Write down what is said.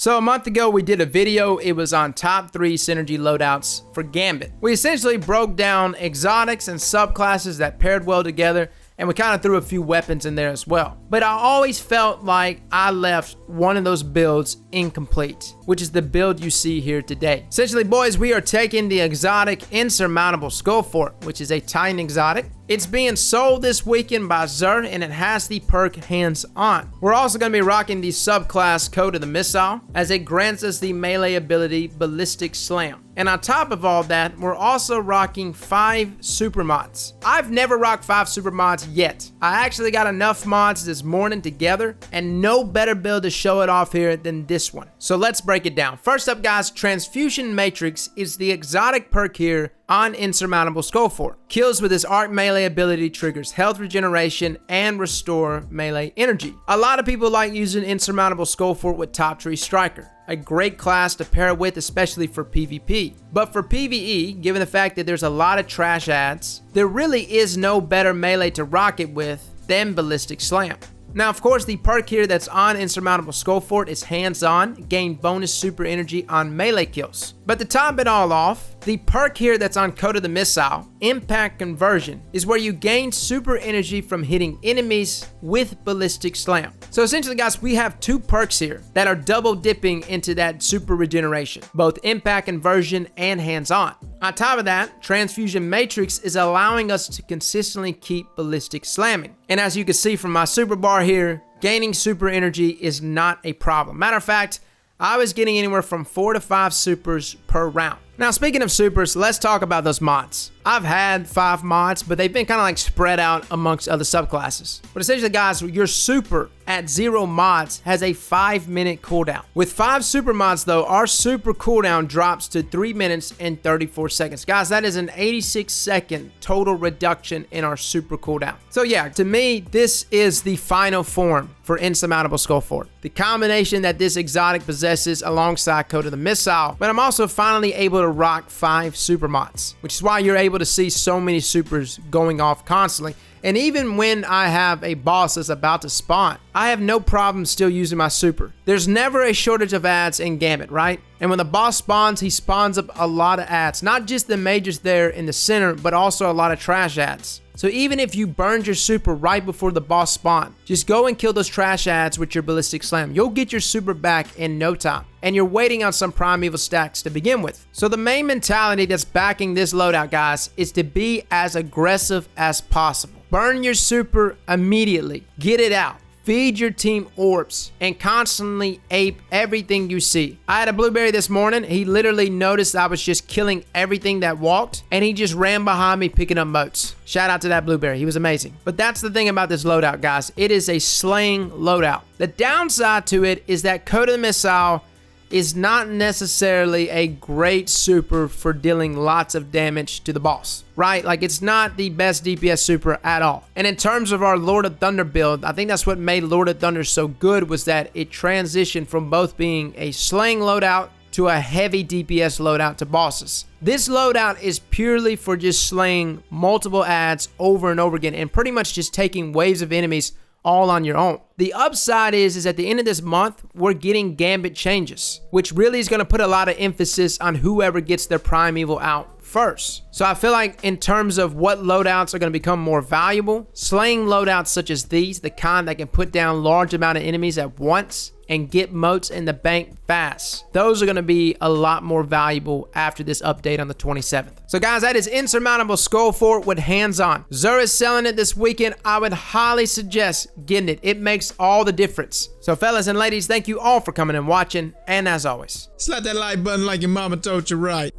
So a month ago we did a video, it was on top 3 synergy loadouts for Gambit. We essentially broke down exotics and subclasses that paired well together, and we kind of threw a few weapons in there as well. But I always felt like I left one of those builds incomplete, which is the build you see here today. Essentially, boys, we are taking the exotic Insurmountable Skullfort, which is a Titan exotic. It's being sold this weekend by Xur, and it has the perk Hands On. We're also going to be rocking the subclass Code of the Missile, as it grants us the melee ability Ballistic Slam. And on top of all that, we're also rocking 5 super mods. I've never rocked 5 super mods yet. I actually got enough mods this morning together, and no better build to show it off here than this one. So let's break it down. First up, guys, Transfusion Matrix is the exotic perk here on Insurmountable Skullfort. Kills with his arc melee ability triggers health regeneration and restore melee energy. A lot of people like using Insurmountable Skullfort with Top Tree Striker, a great class to pair with, especially for PvP. But for PvE, given the fact that there's a lot of trash ads, there really is no better melee to rock it with than Ballistic Slam. Now, of course, the perk here that's on Insurmountable Skullfort is Hands On, gain bonus super energy on melee kills. But to top it all off, the perk here that's on Code of the Missile, Impact Conversion, is where you gain super energy from hitting enemies with Ballistic Slam. So essentially, guys, we have 2 perks here that are double dipping into that super regeneration, both Impact Conversion and Hands On. On top of that, Transfusion Matrix is allowing us to consistently keep Ballistic Slamming. And as you can see from my super bar here, gaining super energy is not a problem. Matter of fact, I was getting anywhere from 4 to 5 supers per round. Now, speaking of supers, let's talk about those mods. I've had 5 mods, but they've been kind of like spread out amongst other subclasses. But essentially, guys, your super at 0 mods has a 5-minute cooldown. With 5 super mods, though, our super cooldown drops to 3 minutes and 34 seconds. Guys, that is an 86-second total reduction in our super cooldown. So yeah, to me, this is the final form for Insurmountable Skullfort. The combination that this exotic possesses alongside Code of the Missile, but I'm also finally able to rock 5 super mods, which is why you're able to see so many supers going off constantly. And even when I have a boss that's about to spawn, I have no problem still using my super. There's never a shortage of ads in Gambit, right? And when the boss spawns, he spawns up a lot of ads, not just the majors there in the center, but also a lot of trash ads. So even if you burned your super right before the boss spawn, just go and kill those trash ads with your Ballistic Slam. You'll get your super back in no time. And you're waiting on some primeval stacks to begin with. So the main mentality that's backing this loadout, guys, is to be as aggressive as possible. Burn your super immediately. Get it out. Feed your team orbs and constantly ape everything you see. I had a blueberry this morning. He literally noticed I was just killing everything that walked, and he just ran behind me picking up motes. Shout out to that blueberry. He was amazing. But that's the thing about this loadout, guys. It is a slaying loadout. The downside to it is that Code of the Missile is not necessarily a great super for dealing lots of damage to the boss, right? Like, it's not the best DPS super at all. And in terms of our Lord of Thunder build, I think that's what made Lord of Thunder so good, was that it transitioned from both being a slaying loadout to a heavy DPS loadout to bosses. This loadout is purely for just slaying multiple ads over and over again, and pretty much just taking waves of enemies all on your own. The upside is at the end of this month, we're getting Gambit changes, which really is going to put a lot of emphasis on whoever gets their primeval out first. So I feel like in terms of what loadouts are going to become more valuable, slaying loadouts such as these, the kind that can put down large amount of enemies at once and get motes in the bank fast, those are going to be a lot more valuable after this update on the 27th. So guys, that is Insurmountable Skullfort with Hands On. Xur is selling it this weekend. I would highly suggest getting it. It makes all the difference. So fellas and ladies, thank you all for coming and watching, and as always, slap that like button like your mama told you right.